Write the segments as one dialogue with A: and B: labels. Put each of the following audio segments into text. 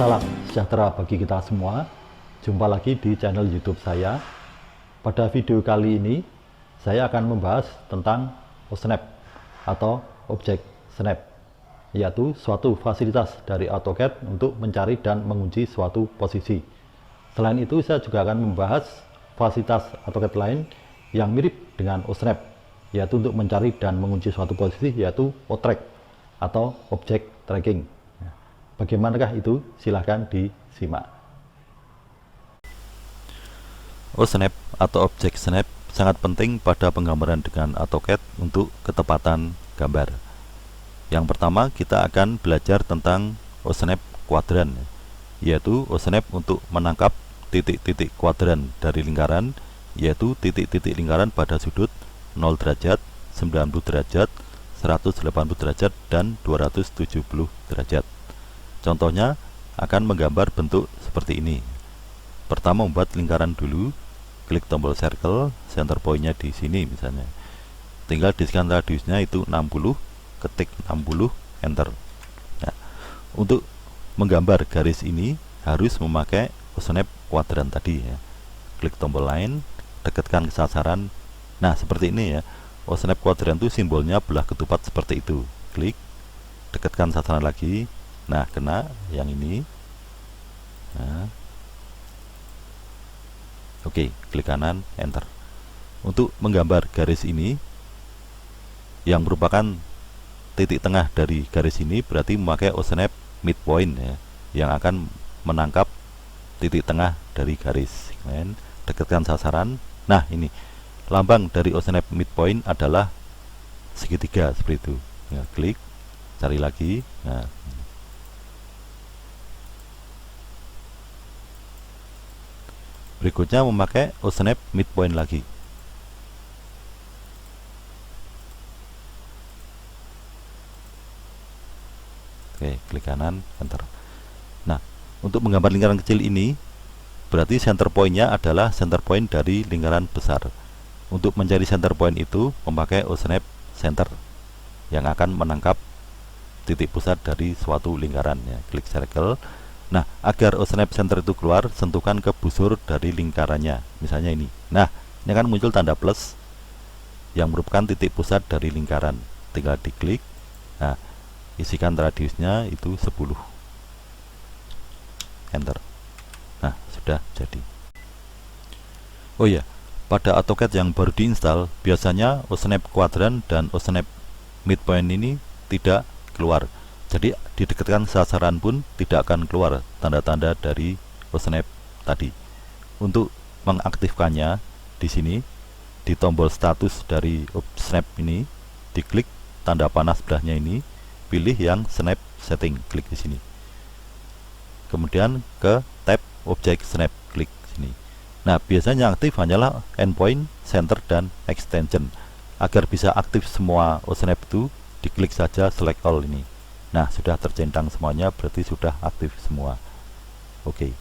A: Salam sejahtera bagi kita semua. Jumpa lagi di channel YouTube saya. Pada video kali ini saya akan membahas tentang OSNAP atau Object Snap, yaitu suatu fasilitas dari AutoCAD untuk mencari dan mengunci suatu posisi. Selain itu saya juga akan membahas fasilitas AutoCAD lain yang mirip dengan OSNAP, yaitu untuk mencari dan mengunci suatu posisi, yaitu OTrack atau Object Tracking. Bagaimanakah itu? Silahkan disimak.
B: OSNAP atau Object Snap sangat penting pada penggambaran dengan AutoCAD untuk ketepatan gambar. Yang pertama kita akan belajar tentang OSNAP kuadran, yaitu OSNAP untuk menangkap titik-titik kuadran dari lingkaran, yaitu titik-titik lingkaran pada sudut 0 derajat, 90 derajat, 180 derajat, dan 270 derajat. Contohnya akan menggambar bentuk seperti ini. Pertama membuat lingkaran dulu, klik tombol circle, center point-nya di sini misalnya. Tinggal diskon radiusnya itu 60, ketik 60, enter. Nah, untuk menggambar garis ini harus memakai OSNAP kuadran tadi ya. Klik tombol line, dekatkan ke sasaran. Nah, seperti ini ya. OSNAP kuadran itu simbolnya belah ketupat seperti itu. Klik, dekatkan sasaran lagi. Nah, kena yang ini. Nah, oke, klik kanan, enter. Untuk menggambar garis ini yang merupakan titik tengah dari garis ini berarti memakai OSNAP midpoint ya, yang akan menangkap titik tengah dari garis. Kemudian dekatkan sasaran. Nah, ini lambang dari OSNAP midpoint adalah segitiga seperti itu. Ya, klik, cari lagi. Nah, berikutnya memakai OSNAP midpoint lagi. Oke, klik kanan, enter. Nah, untuk menggambar lingkaran kecil ini berarti center point-nya adalah center point dari lingkaran besar. Untuk mencari center point itu memakai OSNAP center yang akan menangkap titik pusat dari suatu lingkaran ya. Klik circle. Nah, agar OSNAP center itu keluar, sentuhkan ke busur dari lingkarannya. Misalnya ini. Nah, ini akan muncul tanda plus yang merupakan titik pusat dari lingkaran. Tinggal diklik. Nah, isikan radiusnya itu 10. Enter. Nah, sudah jadi. Oh ya, pada AutoCAD yang baru diinstal, biasanya OSNAP kuadran dan OSNAP midpoint ini tidak keluar. Jadi didekatkan sasaran pun tidak akan keluar tanda-tanda dari OSNAP tadi. Untuk mengaktifkannya di sini di tombol status dari OSNAP ini, diklik tanda panah sebelahnya ini, pilih yang Snap Setting, klik di sini. Kemudian ke tab Object Snap, klik sini. Nah, biasanya aktif hanyalah endpoint, center, dan extension. Agar bisa aktif semua OSNAP itu, diklik saja select all ini. Nah, sudah tercentang semuanya, berarti sudah aktif semua. Oke.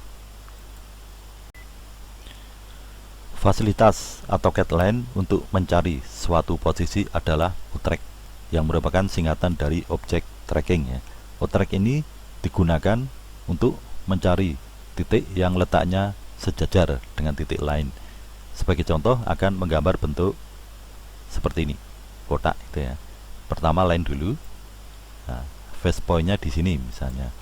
B: Fasilitas AutoCAD lain untuk mencari suatu posisi adalah OTrack, yang merupakan singkatan dari Object Tracking ya. OTrack ini digunakan untuk mencari titik yang letaknya sejajar dengan titik lain. Sebagai contoh akan menggambar bentuk seperti ini, kotak itu ya. Pertama line dulu. Nah, face point-nya di sini misalnya.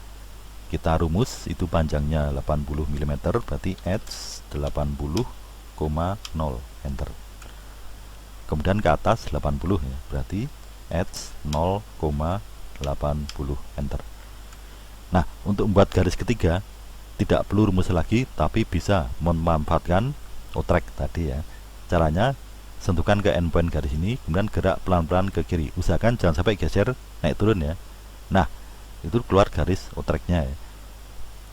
B: Kita rumus itu panjangnya 80 mm, berarti edge 80,0, enter. Kemudian ke atas 80 ya, berarti edge 0,80, enter. Nah, untuk membuat garis ketiga tidak perlu rumus lagi, tapi bisa memanfaatkan OTrack tadi ya. Caranya sentuhkan ke endpoint garis ini, kemudian gerak pelan-pelan ke kiri. Usahakan jangan sampai geser naik turun ya. Nah, itu keluar garis OTrack-nya ya.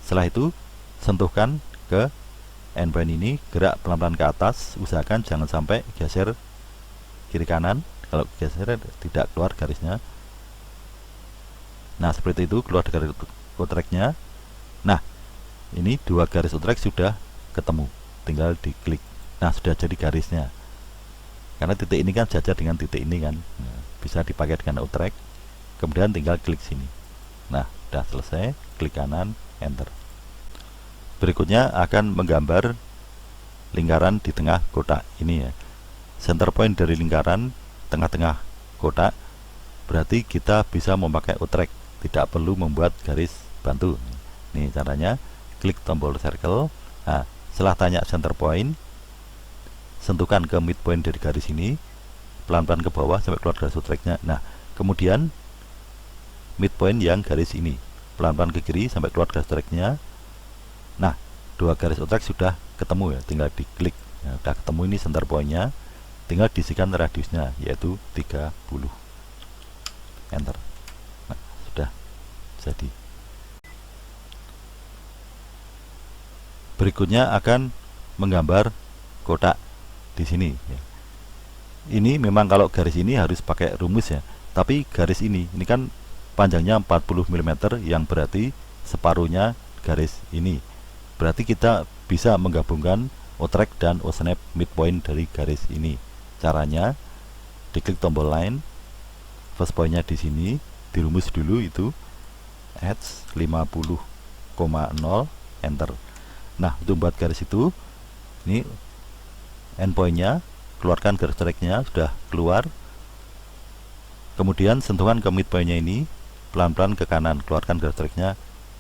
B: Setelah itu sentuhkan ke endpoint ini, gerak pelan-pelan ke atas. Usahakan jangan sampai geser kiri kanan. Kalau geser tidak keluar garisnya. Nah, seperti itu keluar garis OTrack-nya. Nah, ini dua garis OTrack sudah ketemu. Tinggal diklik. Nah, sudah jadi garisnya. Karena titik ini kan sejajar dengan titik ini kan. Nah, bisa dipakai dengan OTrack. Kemudian tinggal klik sini. Nah, sudah selesai, klik kanan, enter. Berikutnya akan menggambar lingkaran di tengah kotak ini ya. Center point dari lingkaran tengah-tengah kotak, berarti kita bisa memakai outrack, tidak perlu membuat garis bantu. Nih caranya, klik tombol circle. Nah, setelah tanya center point, sentuhkan ke midpoint dari garis ini, pelan-pelan ke bawah sampai keluar garis outracknya. Nah, kemudian midpoint yang garis ini, pelan-pelan ke kiri sampai keluar garis outracknya. Nah, dua garis outrack sudah ketemu ya, tinggal diklik. Nah, sudah ketemu ini center point-nya, tinggal diisikan radiusnya yaitu 30. Enter. Nah, sudah jadi. Berikutnya akan menggambar kotak di sini ya. Ini memang kalau garis ini harus pakai rumus ya, tapi garis ini kan panjangnya 40 mm, yang berarti separuhnya garis ini. Berarti kita bisa menggabungkan outrack dan osnap midpoint dari garis ini. Caranya, diklik tombol line, first point-nya di sini, dirumus dulu itu H 50,0, enter. Nah, untuk buat garis itu, ini endpoint-nya, keluarkan garis outrack-nya, sudah keluar. Kemudian sentuhan ke midpoint-nya ini, pelan-pelan ke kanan, keluarkan garis outrack-nya.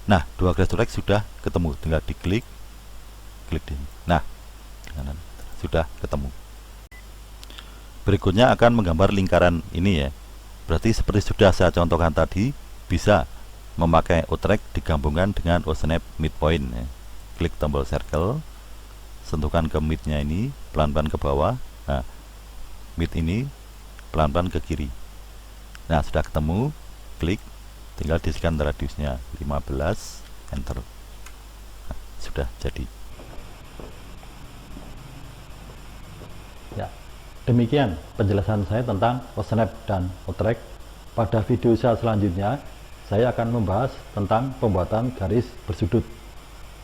B: Nah, dua garis outrack sudah ketemu, tinggal diklik, klik di sini. Nah, kanan sudah ketemu. Berikutnya akan menggambar lingkaran ini ya. Berarti seperti sudah saya contohkan tadi, bisa memakai outrack digabungkan dengan osnap midpoint ya. Klik tombol circle, sentuhkan ke midnya ini, pelan-pelan ke bawah. Nah, mid ini pelan-pelan ke kiri. Nah, sudah ketemu, klik, tinggal diisikan radiusnya 15, enter. Nah, sudah jadi.
A: Ya, demikian penjelasan saya tentang osnap dan outrack. Pada video saya selanjutnya, saya akan membahas tentang pembuatan garis bersudut,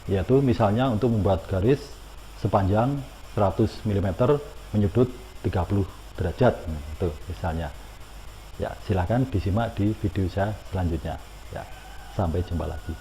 A: yaitu misalnya untuk membuat garis sepanjang 100 mm menyudut 30 derajat, itu misalnya. Ya, silahkan disimak di video saya selanjutnya. Ya, sampai jumpa lagi.